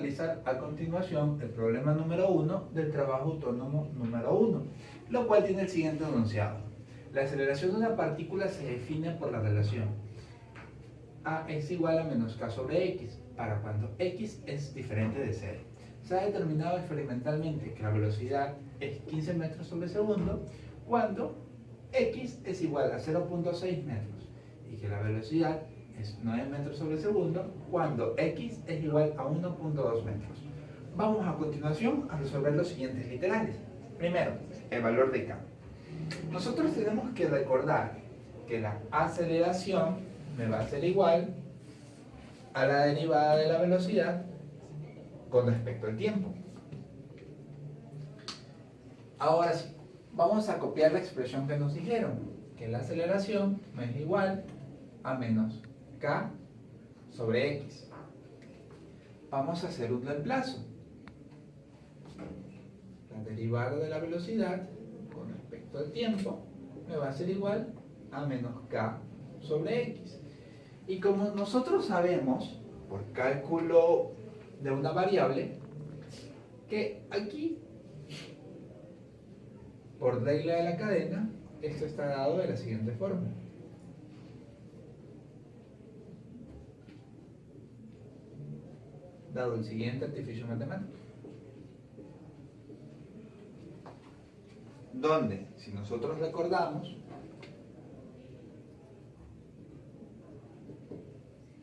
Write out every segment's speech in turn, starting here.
realizar a continuación el problema número 1 del trabajo autónomo número 1, lo cual tiene el siguiente enunciado. La aceleración de una partícula se define por la relación A es igual a menos k sobre x, para cuando x es diferente de 0. Se ha determinado experimentalmente que la velocidad es 15 metros sobre segundo cuando x es igual a 0.6 metros y que la velocidad es 9 metros sobre segundo cuando x es igual a 1.2 metros. Vamos a continuación a resolver los siguientes literales. Primero, el valor de k. Nosotros tenemos que recordar que la aceleración me va a ser igual a la derivada de la velocidad con respecto al tiempo. Ahora sí, vamos a copiar la expresión que nos dijeron, que la aceleración me es igual a menos k sobre x. Vamos a hacer un reemplazo. La derivada de la velocidad con respecto al tiempo me va a ser igual a menos k sobre x. Y como nosotros sabemos, por cálculo de una variable, que aquí, por regla de la cadena, esto está dado de la siguiente forma. Dado el siguiente artificio matemático. Donde, si nosotros recordamos,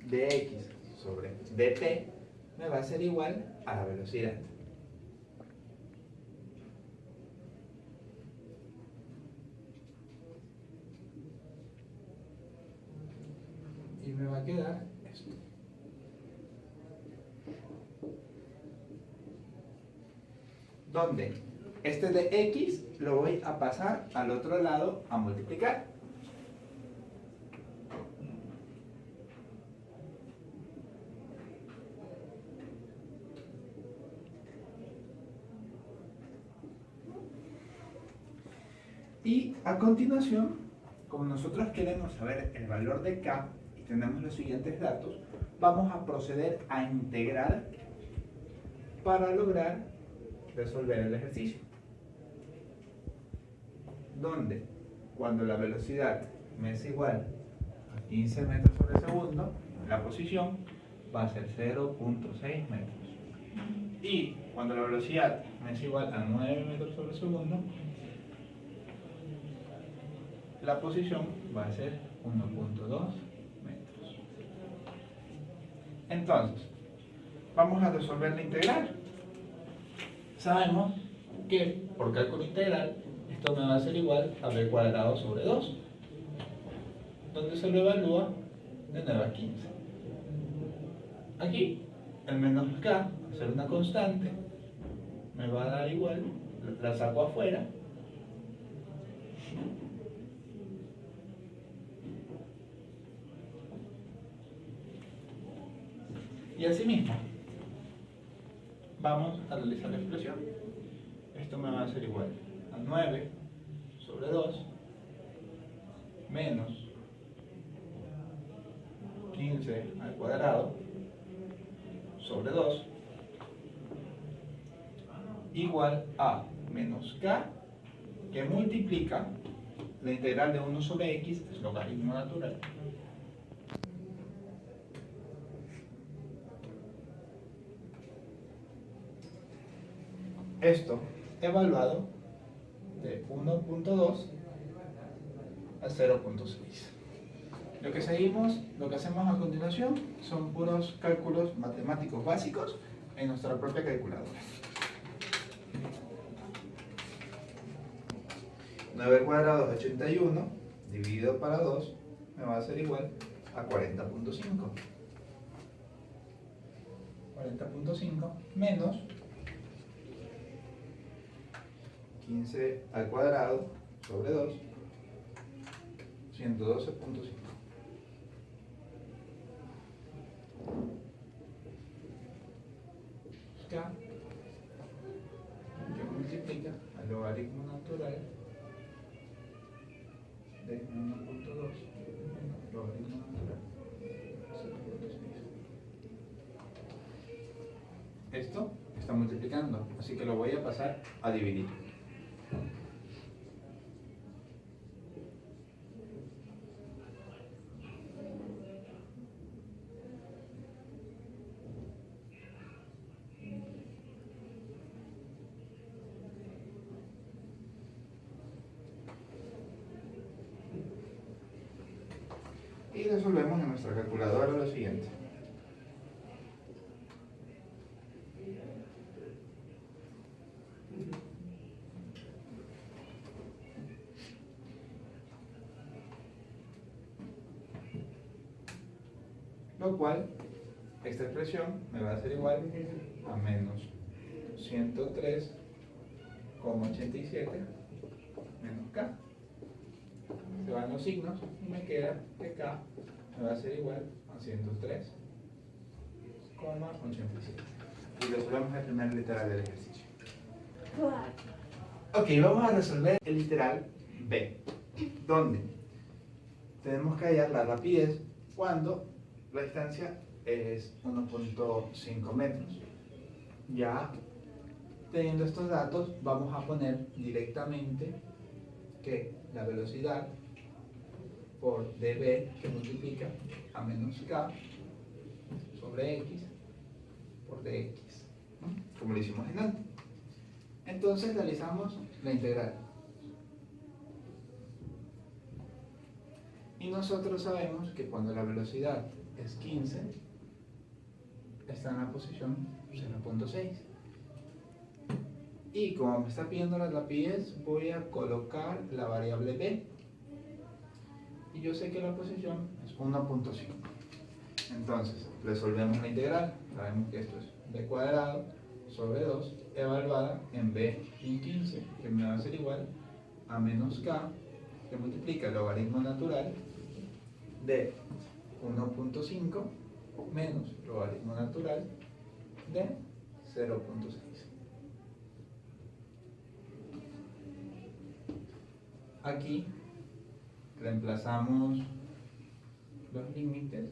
dx sobre dt me va a ser igual a la velocidad. Y me va a quedar esto. Donde este de x lo voy a pasar al otro lado a multiplicar. Y a continuación, como nosotros queremos saber el valor de k y tenemos los siguientes datos, vamos a proceder a integrar para lograr resolver el ejercicio. Donde, cuando la velocidad me es igual a 15 metros sobre segundo, la posición va a ser 0.6 metros. Y cuando la velocidad me es igual a 9 metros sobre segundo, la posición va a ser 1.2 metros. Entonces, vamos a resolver la integral. Sabemos que por cálculo integral esto me va a ser igual a b cuadrado sobre 2, donde se lo evalúa de 9 a 15. Aquí, el menos k, al ser una constante, me va a dar igual, la saco afuera, y así mismo vamos a realizar la expresión. Esto me va a ser igual a 9 sobre 2 menos 15 al cuadrado sobre 2 igual a menos k, que multiplica la integral de 1 sobre x, es logaritmo natural, esto evaluado de 1.2 a 0.6. Lo que hacemos a continuación son puros cálculos matemáticos básicos en nuestra propia calculadora. 9 cuadrado es 81, dividido para 2, me va a ser igual a 40.5. 40.5 menos 15 al cuadrado sobre 2, 112.5. K, que multiplica al logaritmo natural de 1.2 menos logaritmo natural de 0.6. esto está multiplicando, así que lo voy a pasar a dividir. Y resolvemos en nuestra calculadora lo siguiente. Lo cual, esta expresión me va a ser igual a menos 103,87 menos k. Se van los signos y me queda que k me va a ser igual a 103,87. Y resolvemos el primer literal del ejercicio. Ok, vamos a resolver el literal B, donde tenemos que hallar la rapidez cuando la distancia es 1.5 metros. Ya teniendo estos datos, vamos a poner directamente que la velocidad por dB que multiplica a menos k sobre x por dx, ¿no? Como lo hicimos en antes. Entonces realizamos la integral. Y nosotros sabemos que cuando la velocidad es 15, está en la posición 0.6. Y como me está pidiendo la rapidez, voy a colocar la variable b. Y yo sé que la posición es 1.5. Entonces, resolvemos la integral. Sabemos que esto es b cuadrado sobre 2 evaluada en b en 15, que me va a ser igual a menos k, que multiplica el logaritmo natural de 1.5 menos logaritmo natural de 0.6. Aquí reemplazamos los límites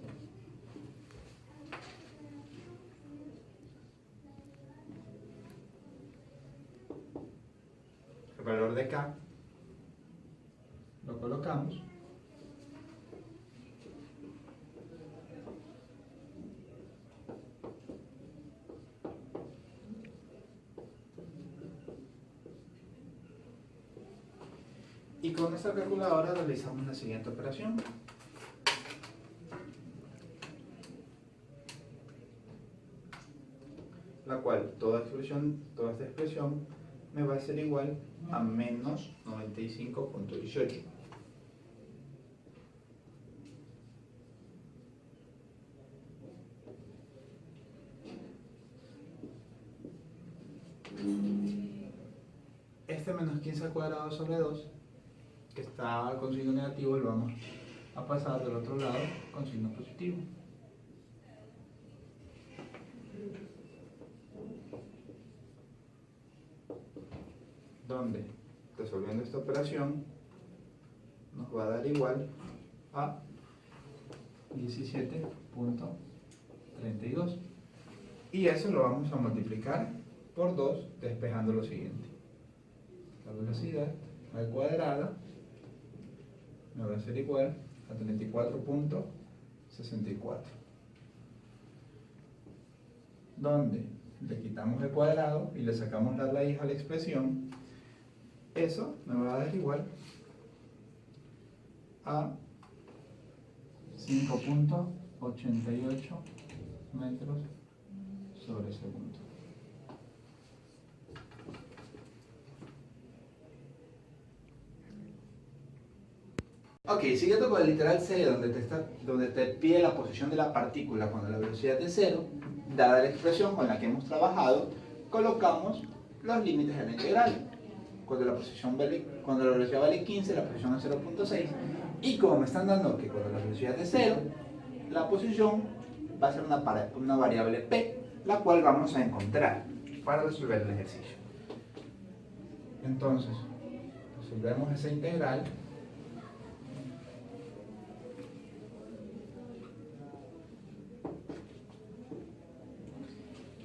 el valor de k lo colocamos y con esta calculadora realizamos la siguiente operación. La cual toda esta expresión me va a ser igual a menos 95.18. Este menos 15 al cuadrado sobre 2, que está con signo negativo, lo vamos a pasar del otro lado con signo positivo. Donde, resolviendo esta operación, nos va a dar igual a 17.32. Y eso lo vamos a multiplicar por 2, despejando lo siguiente. La velocidad al cuadrado me va a ser igual a 34.64. Donde le quitamos el cuadrado y le sacamos la raíz a la expresión, eso me va a dar igual a 5.88 metros sobre segundo. Ok, siguiendo con el literal C, donde te pide la posición de la partícula cuando la velocidad es 0, dada la expresión con la que hemos trabajado, colocamos los límites de la integral. Cuando la velocidad vale 15, la posición es 0.6. Y como me están dando que cuando la velocidad es 0, la posición va a ser una variable p, la cual vamos a encontrar para resolver el ejercicio. Entonces, resolvemos esa integral.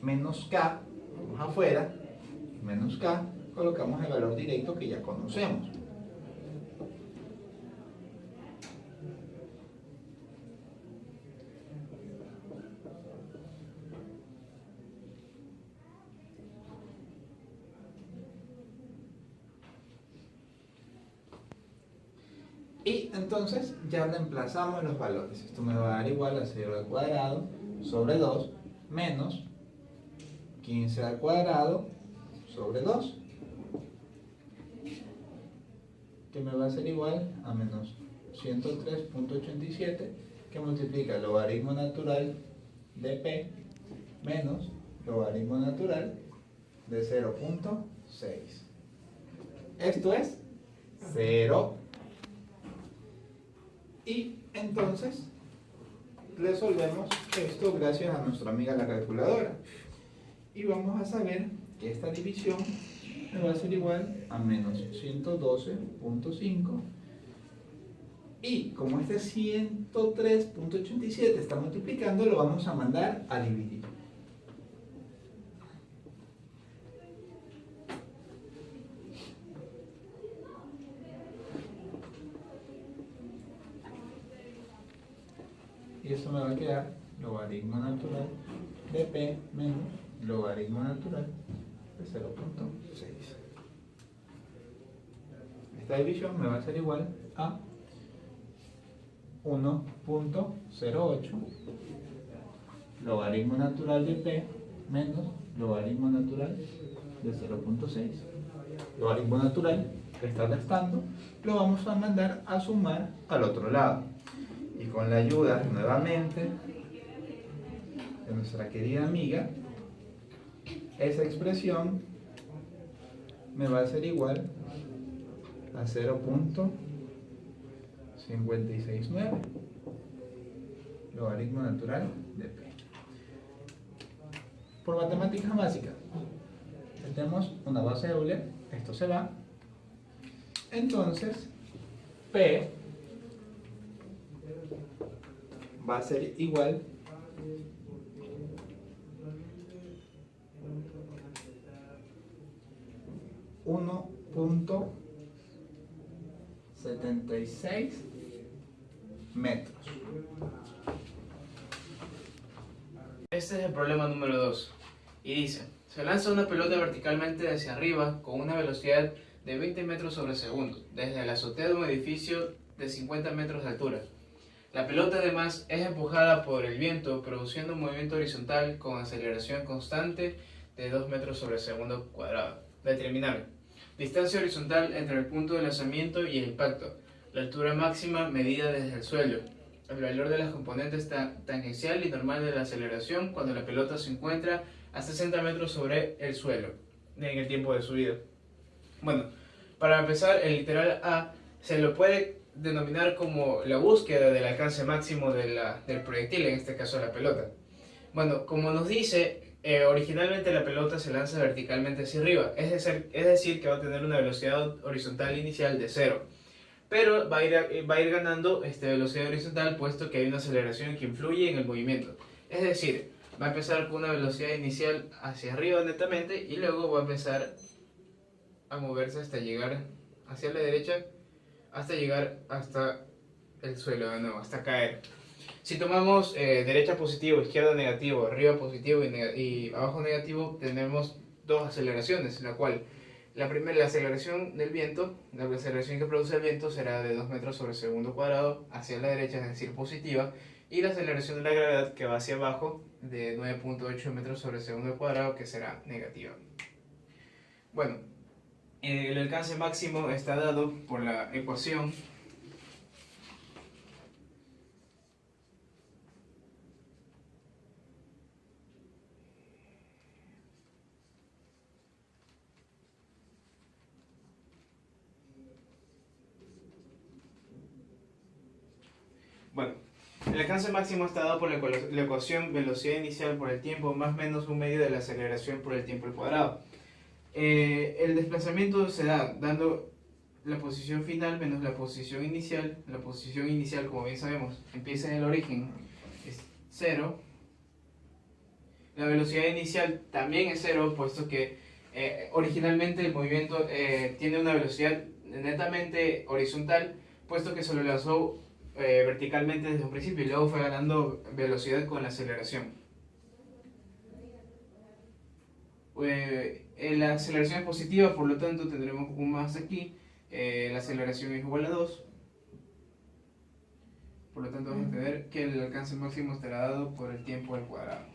menos K, vamos afuera, menos K, colocamos el valor directo que ya conocemos. Y entonces ya reemplazamos los valores. Esto me va a dar igual a 0 al cuadrado sobre 2 menos 15 al cuadrado sobre 2, que me va a ser igual a menos 103.87, que multiplica el logaritmo natural de p menos logaritmo natural de 0.6. Esto es 0. Y entonces resolvemos esto gracias a nuestra amiga la calculadora. Y vamos a saber que esta división me va a ser igual a menos 112.5. Y como este 103.87 está multiplicando, lo vamos a mandar a dividir. Y eso me va a quedar logaritmo natural de p menos logaritmo natural de 0.6. Esta división me va a ser igual a 1.08 logaritmo natural de p menos logaritmo natural de 0.6. Logaritmo natural que está restando lo vamos a mandar a sumar al otro lado. Y con la ayuda nuevamente de nuestra querida amiga, esa expresión me va a ser igual a 0.569 logaritmo natural de p. Por matemáticas básicas, tenemos una base de Euler, esto se va, entonces p va a ser igual a 1.76 metros. Este es el problema número 2 y dice: se lanza una pelota verticalmente hacia arriba con una velocidad de 20 metros sobre segundo desde la azotea de un edificio de 50 metros de altura. La pelota además es empujada por el viento, produciendo un movimiento horizontal con aceleración constante de 2 metros sobre segundo cuadrado. Determinar distancia horizontal entre el punto de lanzamiento y el impacto, la altura máxima medida desde el suelo, el valor de las componentes tangencial y normal de la aceleración cuando la pelota se encuentra a 60 metros sobre el suelo en el tiempo de subida. Bueno, para empezar, el literal A se lo puede denominar como la búsqueda del alcance máximo del proyectil, en este caso la pelota. Bueno, como nos dice, originalmente la pelota se lanza verticalmente hacia arriba, es decir que va a tener una velocidad horizontal inicial de 0, pero va a ir ganando velocidad horizontal puesto que hay una aceleración que influye en el movimiento. Es decir, va a empezar con una velocidad inicial hacia arriba netamente y luego va a empezar a moverse hasta llegar hacia la derecha, hasta llegar hasta el suelo de nuevo, hasta caer. Si tomamos derecha positivo, izquierda negativo, arriba positivo y abajo negativo, tenemos dos aceleraciones, la cual la primera, la aceleración del viento, la aceleración que produce el viento será de 2 metros sobre segundo cuadrado hacia la derecha, es decir, positiva, y la aceleración de la gravedad que va hacia abajo de 9.8 metros sobre segundo cuadrado, que será negativa. Bueno, el alcance máximo está dado por la ecuación el alcance máximo está dado por la ecuación velocidad inicial por el tiempo más menos un medio de la aceleración por el tiempo al cuadrado. El desplazamiento se da dando la posición final menos la posición inicial. La posición inicial, como bien sabemos, empieza en el origen, es 0. La velocidad inicial también es cero, puesto que originalmente el movimiento tiene una velocidad netamente horizontal, puesto que se lo lanzó verticalmente desde un principio y luego fue ganando velocidad con la aceleración. La aceleración es positiva, por lo tanto tendremos un más aquí, la aceleración es igual a 2, por lo tanto vamos a tener que el alcance máximo estará dado por el tiempo al cuadrado,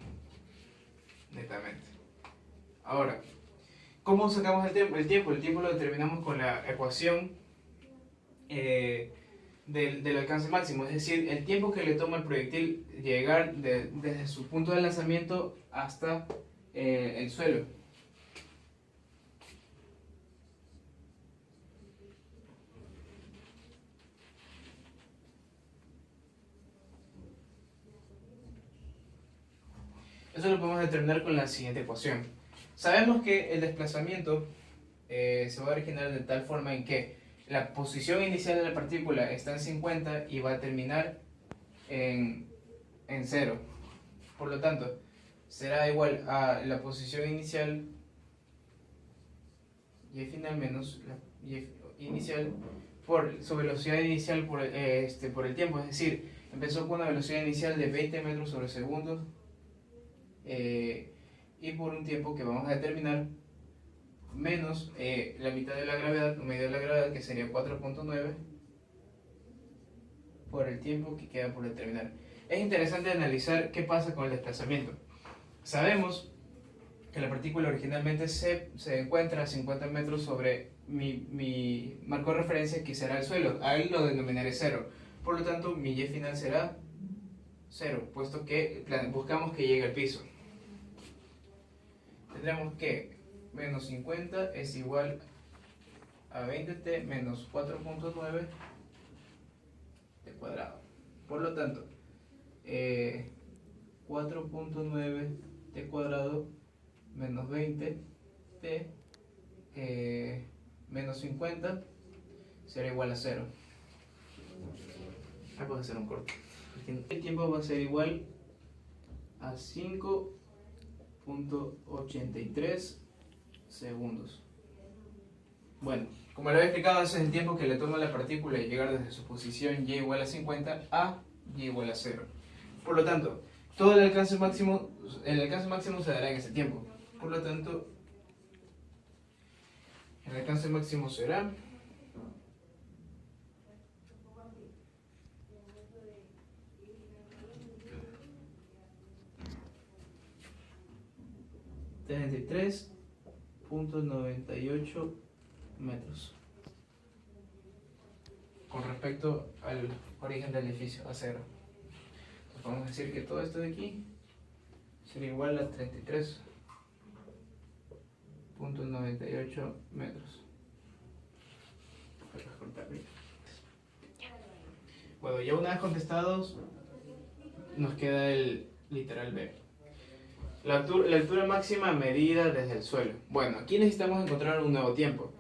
netamente. Ahora, ¿cómo sacamos el tiempo? El tiempo lo determinamos con la ecuación del alcance máximo, es decir, el tiempo que le toma al proyectil llegar desde su punto de lanzamiento hasta el suelo. Eso lo podemos determinar con la siguiente ecuación. Sabemos que el desplazamiento se va a originar de tal forma en que la posición inicial de la partícula está en 50 y va a terminar en 0. Por lo tanto, será igual a la posición inicial y final menos la y inicial por su velocidad inicial por el tiempo. Es decir, empezó con una velocidad inicial de 20 metros sobre segundo y por un tiempo que vamos a determinar menos la mitad de la gravedad, o medio de la gravedad, que sería 4.9 por el tiempo que queda por determinar. Es interesante analizar qué pasa con el desplazamiento. Sabemos que la partícula originalmente se encuentra a 50 metros sobre mi marco de referencia, que será el suelo. A él lo denominaré 0. Por lo tanto, mi y final será 0, puesto que buscamos que llegue al piso. Tendremos que menos 50 es igual a 20t menos 4.9 t cuadrado. Por lo tanto, 4.9 t cuadrado menos 20 t menos 50 será igual a 0. Vamos a hacer un corte. El tiempo va a ser igual a 5.83 segundos. Bueno, como lo había explicado, ese es el tiempo que le toma a la partícula llegar desde su posición y igual a 50 a y igual a 0. Por lo tanto, todo el alcance máximo se dará en ese tiempo. Por lo tanto, el alcance máximo será 33.98 metros con respecto al origen del edificio, a 0. Entonces podemos decir que todo esto de aquí sería igual a 33.98 metros. Bueno, ya una vez contestados, nos queda el literal B. La altura máxima medida desde el suelo. Bueno, aquí necesitamos encontrar un nuevo tiempo.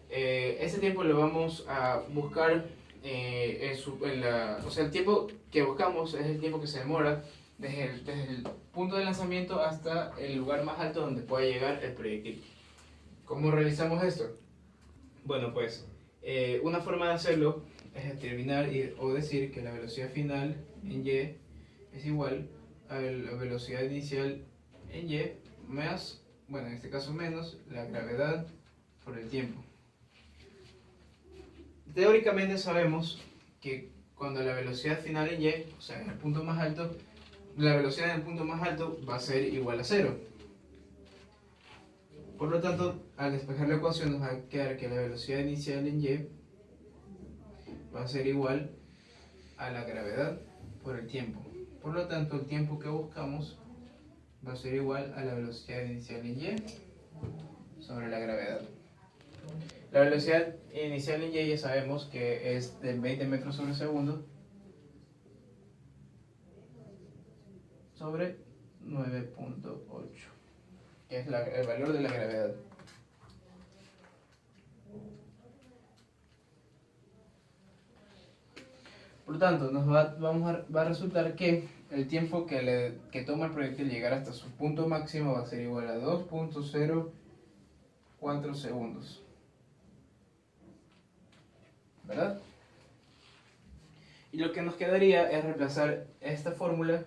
Ese tiempo lo vamos a buscar o sea, el tiempo que buscamos es el tiempo que se demora desde el punto de lanzamiento hasta el lugar más alto donde pueda llegar el proyectil. ¿Cómo realizamos esto? Bueno, pues una forma de hacerlo es determinar o decir que la velocidad final en y es igual a la velocidad inicial en y más, bueno, en este caso menos, la gravedad por el tiempo. Teóricamente sabemos que cuando la velocidad final en y, o sea, en el punto más alto, la velocidad en el punto más alto va a ser igual a 0. Por lo tanto, al despejar la ecuación nos va a quedar que la velocidad inicial en y va a ser igual a la gravedad por el tiempo. Por lo tanto, el tiempo que buscamos va a ser igual a la velocidad inicial en y sobre la gravedad. La velocidad inicial en y ya sabemos que es de 20 metros sobre segundo sobre 9.8, que es el valor de la gravedad. Por lo tanto, va a resultar que el tiempo que toma el proyectil llegar hasta su punto máximo va a ser igual a 2.04 segundos. ¿Verdad? Y lo que nos quedaría es reemplazar esta fórmula,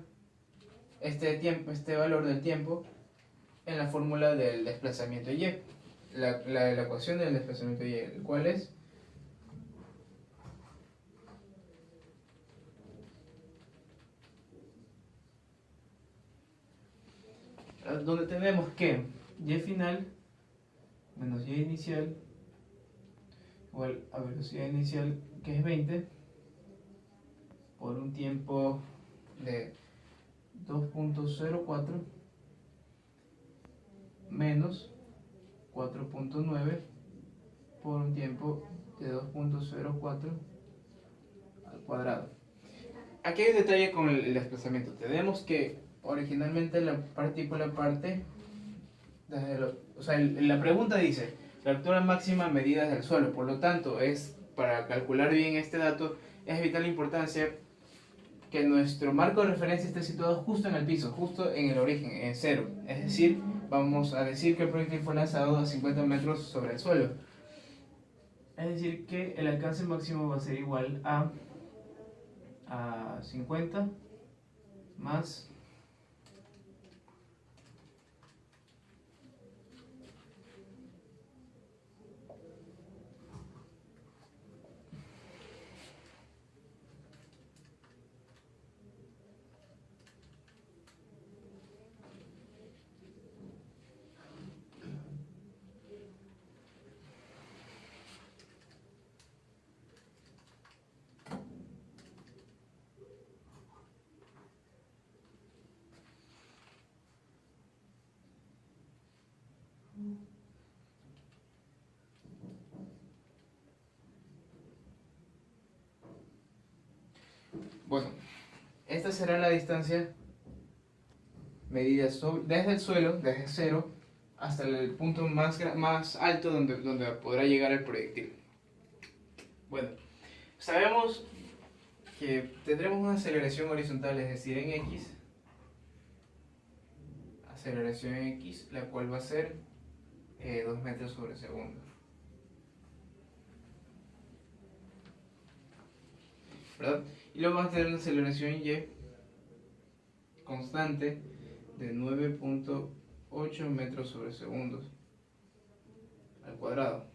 este valor del tiempo, en la fórmula del desplazamiento y. La ecuación del desplazamiento y, el cual es donde tenemos que y final menos y inicial igual a velocidad inicial, que es 20 por un tiempo de 2.04 menos 4.9 por un tiempo de 2.04 al cuadrado. Aquí hay un detalle con el desplazamiento. Tenemos que originalmente la partícula parte o sea, la pregunta dice la altura máxima medida desde el suelo. Por lo tanto, para calcular bien este dato es de vital importancia que nuestro marco de referencia esté situado justo en el piso, justo en el origen, en cero. Es decir, vamos a decir que el proyectil fue lanzado a 50 metros sobre el suelo. Es decir, que el alcance máximo va a ser igual a 50 más Bueno, esta será la distancia medida desde el suelo, desde cero, hasta el punto más alto donde podrá llegar el proyectil. Bueno, sabemos que tendremos una aceleración horizontal, es decir, en X, aceleración en X, la cual va a ser 2 metros sobre segundo. ¿Verdad? Y luego vamos a tener una aceleración Y constante de 9.8 metros sobre segundos al cuadrado.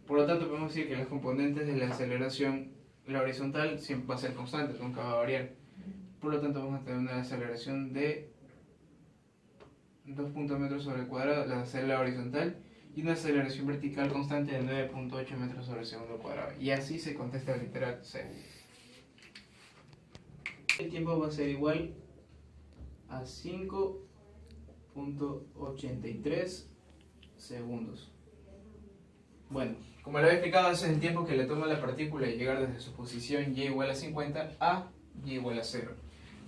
Por lo tanto, podemos decir que los componentes de la aceleración, la horizontal, siempre va a ser constante, nunca va a variar. Por lo tanto, vamos a tener una aceleración de 2 metros sobre el cuadrado, la horizontal, y una aceleración vertical constante de 9.8 metros sobre segundo al cuadrado. Y así se contesta el literal C. El tiempo va a ser igual a 5.83 segundos. Bueno, como lo había explicado, ese es el tiempo que le toma a la partícula llegar desde su posición y igual a 50 a y igual a 0.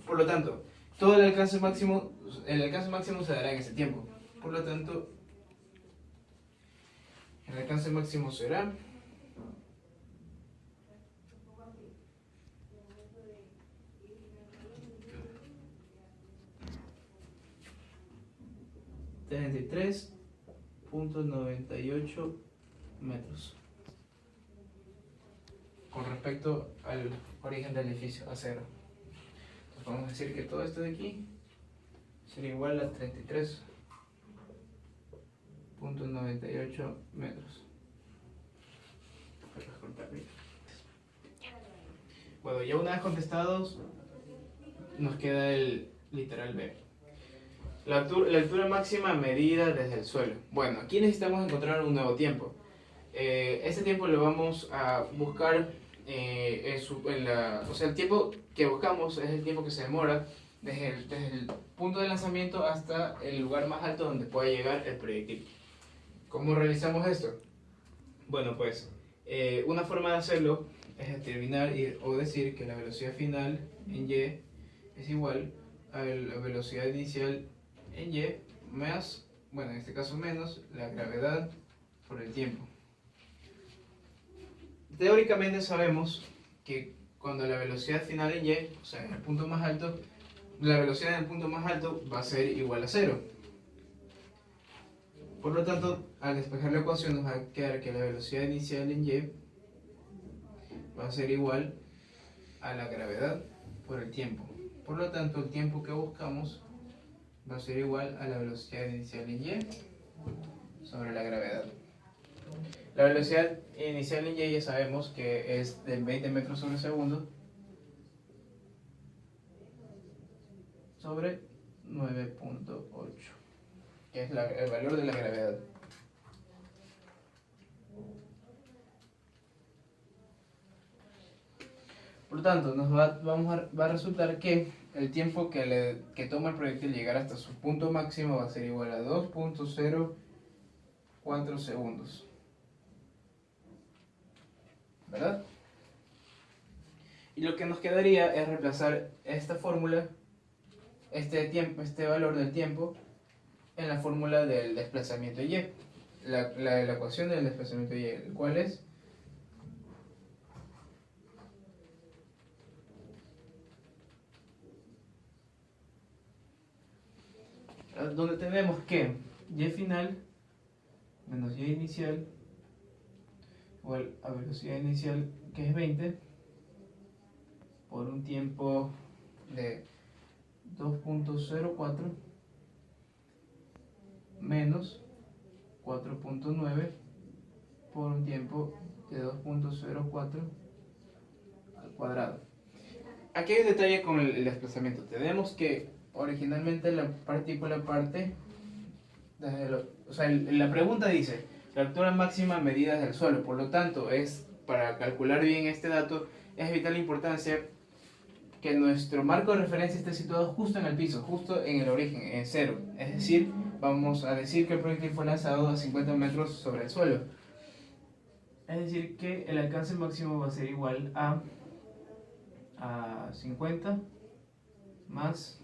Por lo tanto, todo el alcance máximo se dará en ese tiempo. Por lo tanto, el alcance máximo será 33.98 metros con respecto al origen del edificio, a 0. Entonces podemos decir que todo esto de aquí sería igual a 33.98 metros. Bueno, ya una vez contestados, nos queda el literal B. La altura máxima medida desde el suelo. Bueno, aquí necesitamos encontrar un nuevo tiempo. Este tiempo lo vamos a buscar o sea, el tiempo que buscamos es el tiempo que se demora desde el punto de lanzamiento hasta el lugar más alto donde pueda llegar el proyectil. ¿Cómo realizamos esto? Bueno, pues una forma de hacerlo es determinar o decir que la velocidad final en Y es igual a la velocidad inicial en Y más, bueno, en este caso menos, la gravedad por el tiempo. Teóricamente sabemos que cuando la velocidad final en y, o sea, en el punto más alto, la velocidad en el punto más alto va a ser igual a cero. Por lo tanto, al despejar la ecuación nos va a quedar que la velocidad inicial en y va a ser igual a la gravedad por el tiempo. Por lo tanto, el tiempo que buscamos va a ser igual a la velocidad inicial en y sobre la gravedad. La velocidad inicial en y ya sabemos que es de 20 metros sobre segundo sobre 9.8, que es el valor de la gravedad. Por lo tanto, va a resultar que el tiempo que toma el proyectil llegar hasta su punto máximo va a ser igual a 2.04 segundos. ¿Verdad? Y lo que nos quedaría es reemplazar esta fórmula, este valor del tiempo, en la fórmula del desplazamiento y. La ecuación del desplazamiento y, el cual es donde tenemos que y final menos y inicial igual a velocidad inicial, que es 20, por un tiempo de 2.04 menos 4.9 por un tiempo de 2.04 al cuadrado. Aquí hay un detalle con el desplazamiento. Tenemos que originalmente la partícula parte o sea, la pregunta dice la altura máxima medida del suelo. Por lo tanto, para calcular bien este dato es de vital importancia que nuestro marco de referencia esté situado justo en el piso, justo en el origen, en cero. Es decir, vamos a decir que el proyectil fue lanzado a 50 metros sobre el suelo. Es decir, que el alcance máximo va a ser igual a 50 más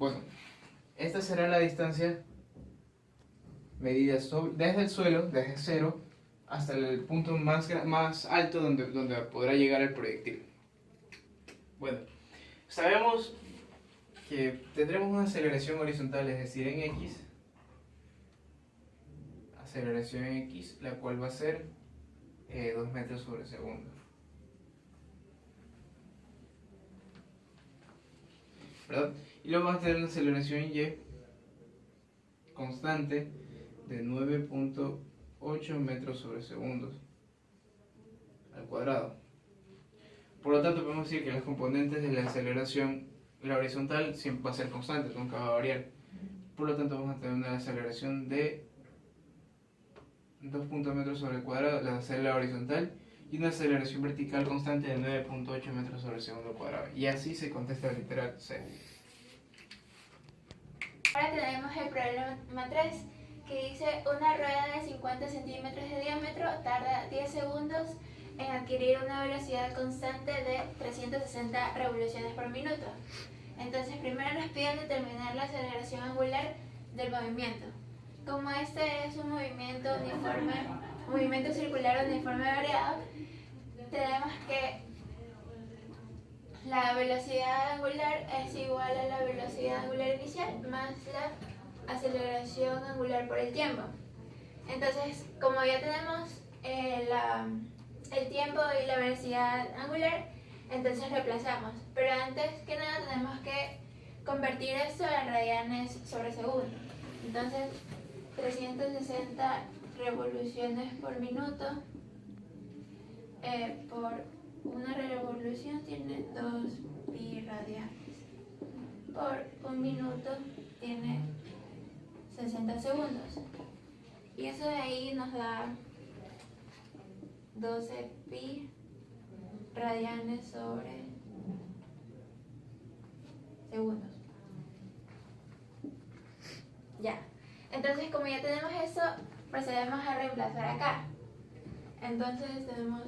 Bueno, esta será la distancia medida desde el suelo, desde cero, hasta el punto más alto donde podrá llegar el proyectil. Bueno, sabemos que tendremos una aceleración horizontal, es decir, en x, aceleración en x, la cual va a ser 2 metros sobre segundo. ¿Verdad? Y luego vamos a tener una aceleración y constante de 9.8 metros sobre segundos al cuadrado. Por lo tanto, podemos decir que las componentes de la aceleración, la horizontal, siempre va a ser constante, nunca va a variar. Por lo tanto, vamos a tener una aceleración de 2 metros sobre el cuadrado, la horizontal, y una aceleración vertical constante de 9.8 metros sobre segundo cuadrado. Y así se contesta el literal C. Ahora tenemos el problema 3, que dice una rueda de 50 centímetros de diámetro tarda 10 segundos en adquirir una velocidad constante de 360 revoluciones por minuto. Entonces primero nos piden determinar la aceleración angular del movimiento. Como este es un movimiento circular uniforme variado, tenemos que la velocidad angular es igual a la velocidad angular inicial más la aceleración angular por el tiempo. Entonces, como ya tenemos el tiempo y la velocidad angular, entonces reemplazamos. Pero antes que nada tenemos que convertir esto en radianes sobre segundo. Entonces, 360 revoluciones por minuto por una revolución tiene 2 pi radianes. por 1 minuto tiene 60 segundos. Y eso de ahí nos da 12 pi radianes sobre segundos. Ya. Entonces, como ya tenemos eso, procedemos a reemplazar acá. Entonces tenemos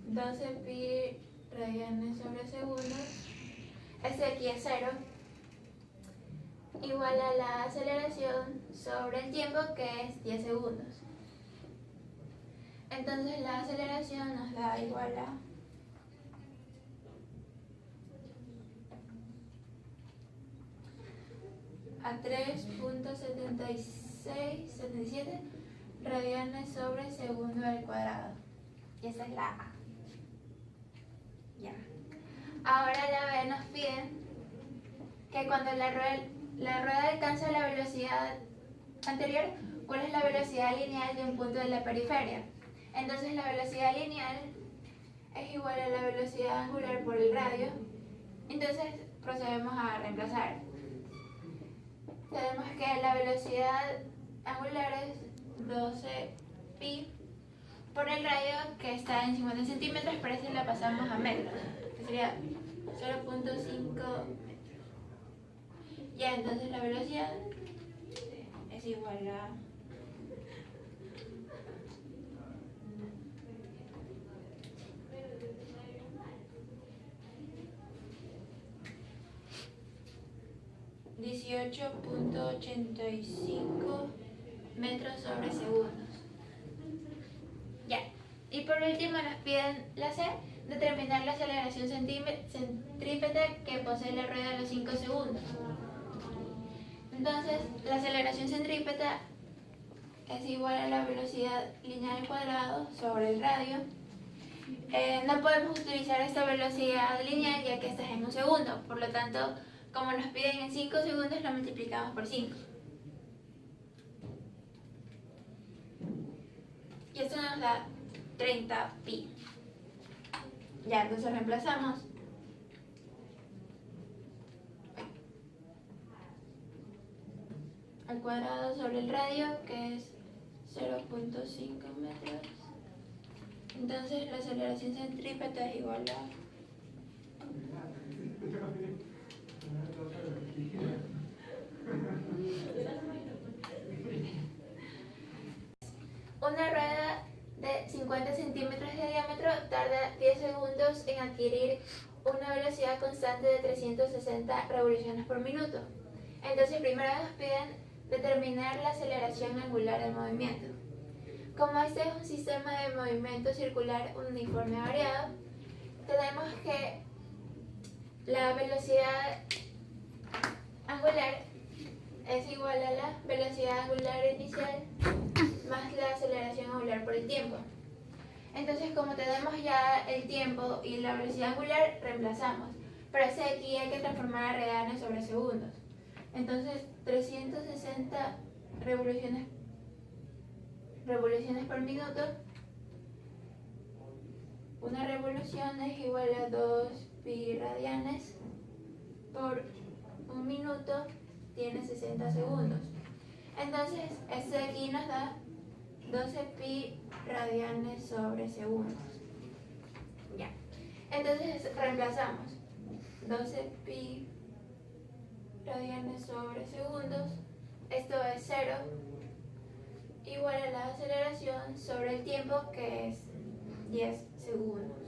12 pi radianes sobre segundos. Este aquí es 0. Igual a la aceleración sobre el tiempo, que es 10 segundos. Entonces la aceleración nos da igual a 3.7677 radianes sobre segundo al cuadrado. Y esa es la A. Ya. Ahora la B nos piden que cuando la rueda alcanza la velocidad anterior, ¿cuál es la velocidad lineal de un punto de la periferia? Entonces la velocidad lineal es igual a la velocidad angular por el radio. Entonces procedemos a reemplazar. Tenemos que la velocidad angular es 12 pi por el radio, que está en 50 centímetros, pero si la pasamos a metros, que sería 0.5 metros. Ya, entonces la velocidad es igual a 18.85 metros sobre segundos. Ya. Y por último nos piden la C, determinar la aceleración centrípeta que posee la rueda a los 5 segundos. Entonces, la aceleración centrípeta es igual a la velocidad lineal al cuadrado sobre el radio. No podemos utilizar esta velocidad lineal ya que esta es en 1 segundo, por lo tanto, como nos piden en 5 segundos, lo multiplicamos por 5. Y esto nos da 30 pi. Ya, entonces reemplazamos. Al cuadrado sobre el radio, que es 0.5 metros. Entonces la aceleración centrípeta es igual a una rueda de 50 centímetros de diámetro tarda 10 segundos en adquirir una velocidad constante de 360 revoluciones por minuto. Entonces primero nos piden determinar la aceleración angular del movimiento. Como este es un sistema de movimiento circular uniforme variado, tenemos que la velocidad angular es igual a la velocidad angular inicial más la aceleración angular por el tiempo. Entonces, como tenemos ya el tiempo y la velocidad angular, reemplazamos. Pero este de aquí hay que transformar a radianes sobre segundos. Entonces, 360 revoluciones por minuto. Una revolución es igual a 2 pi radianes por 1 minuto, tiene 60 segundos. Entonces, este de aquí nos da 12 pi radianes sobre segundos. Ya. Entonces, reemplazamos 12 pi radianes sobre segundos. Esto es 0, igual a la aceleración sobre el tiempo, que es 10 segundos.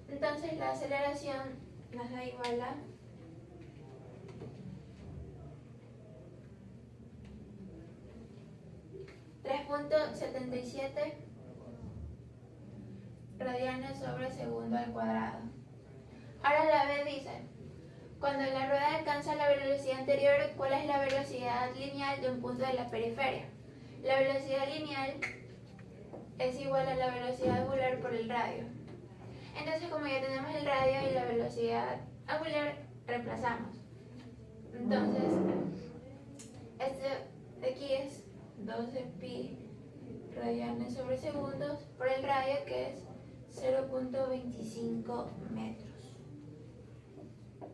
Entonces la aceleración nos da igual a 3.77 radianes sobre segundo al cuadrado. Ahora la B dice, cuando la rueda alcanza la velocidad anterior, ¿cuál es la velocidad lineal de un punto de la periferia? La velocidad lineal es igual a la velocidad angular por el radio. Entonces, como ya tenemos el radio y la velocidad angular, reemplazamos. Entonces, este de aquí es 12 pi radianes sobre segundos por el radio, que es 0.25 metros.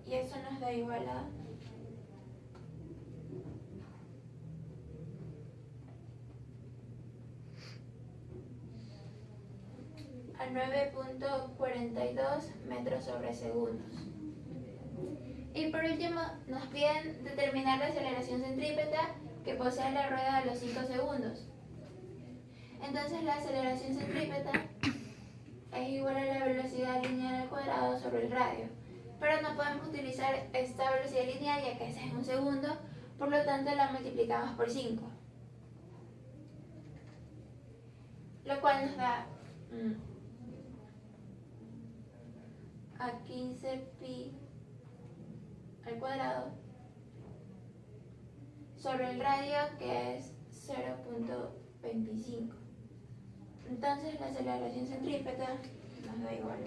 y eso nos da igual a 9.42 metros sobre segundos. Y por último, nos piden determinar la aceleración centrípeta que posee la rueda a los 5 segundos. Entonces la aceleración centrípeta es igual a la velocidad lineal al cuadrado sobre el radio. Pero no podemos utilizar esta velocidad lineal ya que esa es un segundo, por lo tanto la multiplicamos por 5. Lo cual nos da a 15 pi al cuadrado sobre el radio, que es 0.25. Entonces la aceleración centrípeta nos da igual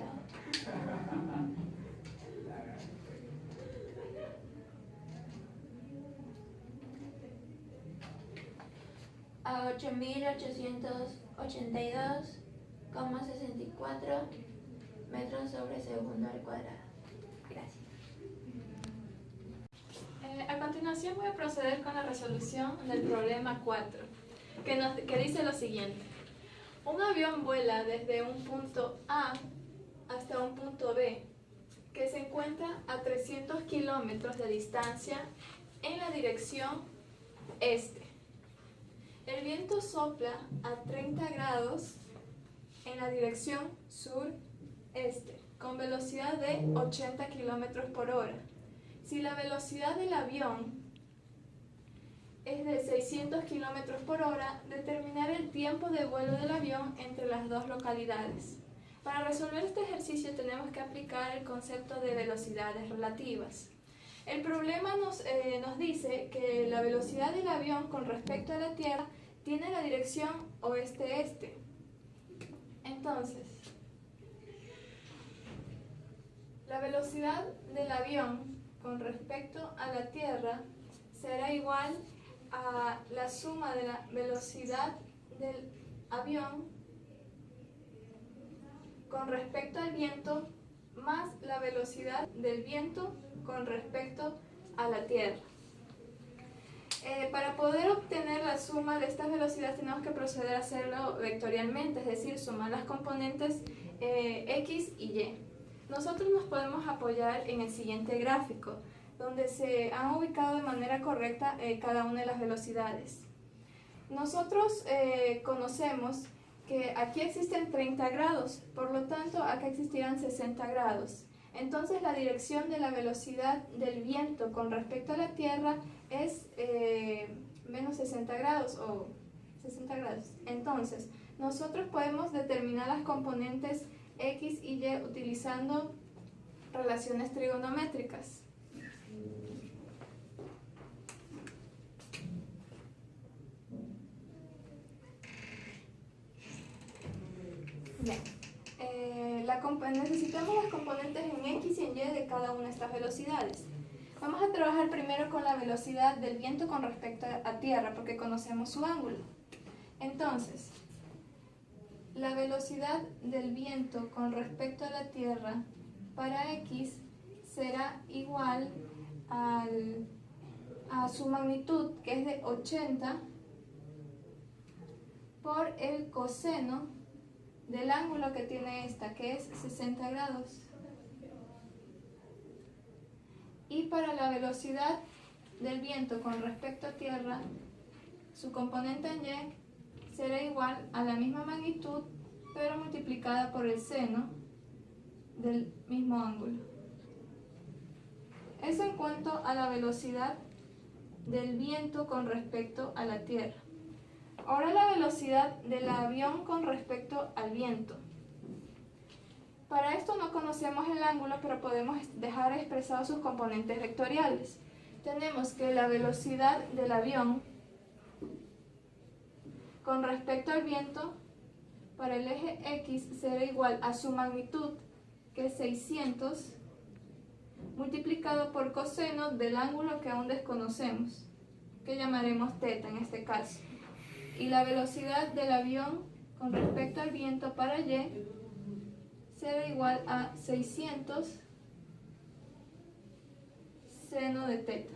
a 8.882,64 metros sobre segundo al cuadrado. Gracias. A continuación voy a proceder con la resolución del problema 4, que dice lo siguiente. Un avión vuela desde un punto A hasta un punto B, que se encuentra a 300 kilómetros de distancia en la dirección este. El viento sopla a 30 grados en la dirección sur-este, con velocidad de 80 kilómetros por hora. Si la velocidad del avión es de 600 kilómetros por hora, determinar el tiempo de vuelo del avión entre las dos localidades. Para resolver este ejercicio tenemos que aplicar el concepto de velocidades relativas. El problema nos dice que la velocidad del avión con respecto a la Tierra tiene la dirección oeste-este. Entonces, la velocidad del avión con respecto a la Tierra será igual a la suma de la velocidad del avión con respecto al viento más la velocidad del viento con respecto a la Tierra. Para poder obtener la suma de estas velocidades tenemos que proceder a hacerlo vectorialmente, es decir, sumar las componentes X y Y. Nosotros nos podemos apoyar en el siguiente gráfico, donde se han ubicado de manera correcta cada una de las velocidades. Nosotros conocemos que aquí existen 30 grados, por lo tanto acá existirán 60 grados. Entonces la dirección de la velocidad del viento con respecto a la Tierra es menos 60 grados o 60 grados. Entonces nosotros podemos determinar las componentes X y Y utilizando relaciones trigonométricas. Bien. Necesitamos las componentes en X y en Y de cada una de estas velocidades. Vamos a trabajar primero con la velocidad del viento con respecto a Tierra, porque conocemos su ángulo. Entonces, la velocidad del viento con respecto a la Tierra para X será igual a su magnitud, que es de 80, por el coseno del ángulo que tiene esta, que es 60 grados. Y para la velocidad del viento con respecto a Tierra, su componente en Y será igual a la misma magnitud, pero multiplicada por el seno del mismo ángulo. Eso en cuanto a la velocidad del viento con respecto a la Tierra. Ahora la velocidad del avión con respecto al viento. Para esto no conocemos el ángulo, pero podemos dejar expresados sus componentes vectoriales. Tenemos que la velocidad del avión con respecto al viento para el eje X será igual a su magnitud, que es 600, multiplicado por coseno del ángulo que aún desconocemos, que llamaremos θ en este caso. Y la velocidad del avión con respecto al viento para Y será igual a 600 seno de teta.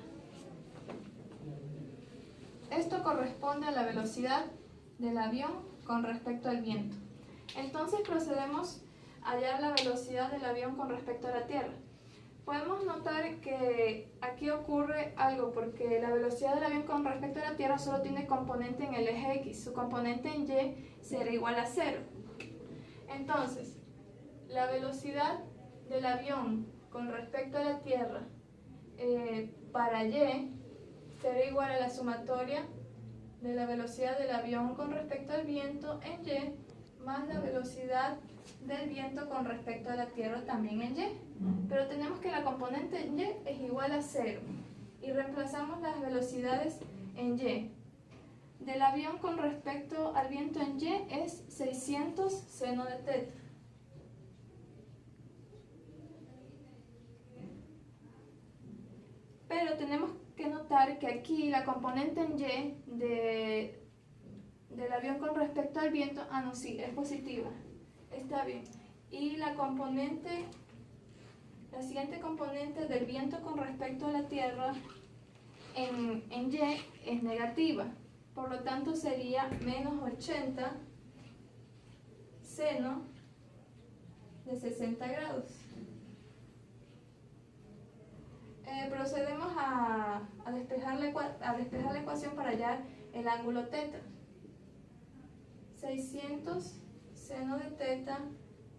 Esto corresponde a la velocidad del avión con respecto al viento. Entonces procedemos a hallar la velocidad del avión con respecto a la Tierra. Podemos notar que aquí ocurre algo porque la velocidad del avión con respecto a la Tierra solo tiene componente en el eje X, su componente en Y será igual a 0. Entonces, la velocidad del avión con respecto a la Tierra para Y será igual a la sumatoria de la velocidad del avión con respecto al viento en Y más la velocidad del viento con respecto a la Tierra también en Y. Pero tenemos que la componente en Y es igual a 0 y reemplazamos las velocidades en Y. Del avión con respecto al viento en Y es 600 seno de teta. Pero tenemos que notar que aquí la componente en Y del avión con respecto al viento, no, sí, es positiva, está bien. Y la siguiente componente del viento con respecto a la Tierra en Y es negativa. Por lo tanto sería menos 80 seno de 60 grados. Procedemos a despejar la ecuación para hallar el ángulo teta. 600 seno de teta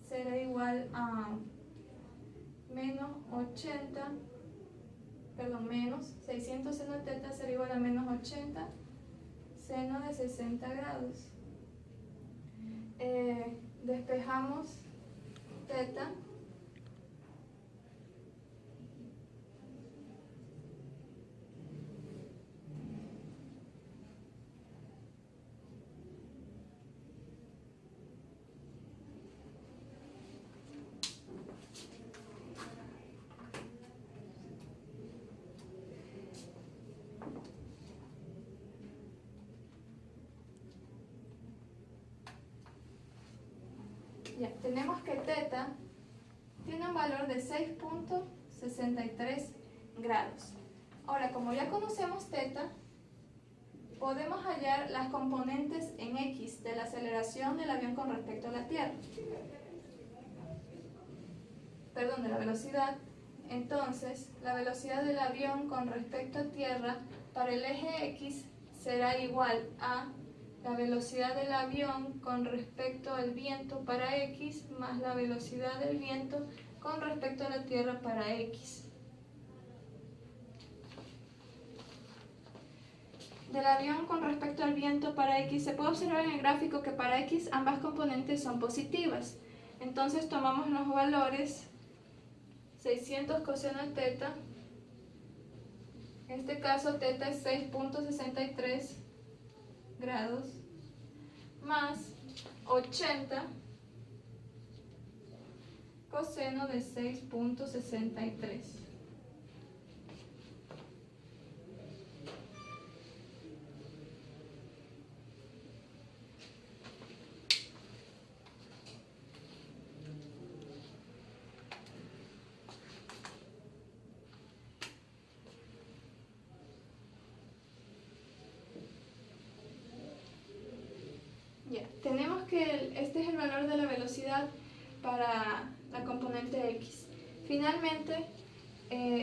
será igual a menos 600 seno de teta será igual a menos 80 seno de 60 grados. Despejamos teta. Ya, tenemos que teta tiene un valor de 6.63 grados. Ahora, como ya conocemos teta, podemos hallar las componentes en X de la aceleración del avión con respecto a la Tierra. Perdón, de la velocidad. Entonces, la velocidad del avión con respecto a Tierra para el eje X será igual a la velocidad del avión con respecto al viento para X más la velocidad del viento con respecto a la Tierra para X. Del avión con respecto al viento para X se puede observar en el gráfico que para X ambas componentes son positivas. Entonces tomamos los valores 600 coseno de teta, en este caso teta es 6.63 grados, más 80 coseno de 6.63. Ya, tenemos que este es el valor de la velocidad para la componente X. Finalmente,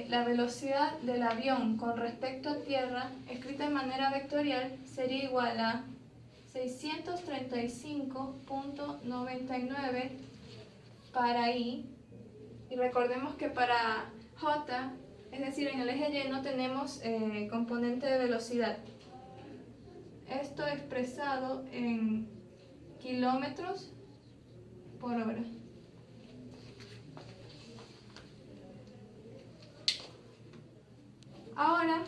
la velocidad del avión con respecto a Tierra, escrita de manera vectorial, sería igual a 635.99 para Y. Y recordemos que para J, es decir, en el eje Y no tenemos componente de velocidad. Esto expresado en kilómetros por hora. Ahora,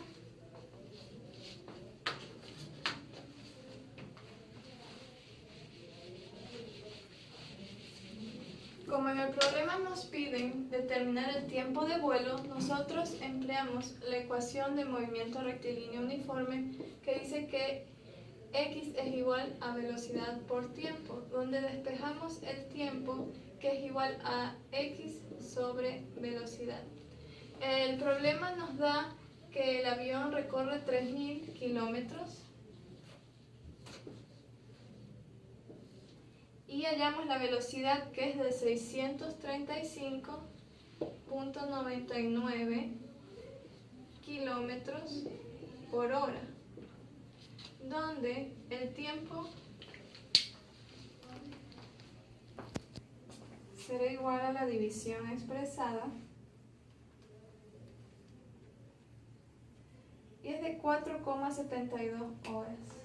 como en el problema nos piden determinar el tiempo de vuelo, nosotros empleamos la ecuación de movimiento rectilíneo uniforme que dice que X es igual a velocidad por tiempo, donde despejamos el tiempo que es igual a X sobre velocidad. El problema nos da que el avión recorre 3.000 kilómetros y hallamos la velocidad que es de 635.99 kilómetros por hora, donde el tiempo será igual a la división expresada y es de 4,72 horas.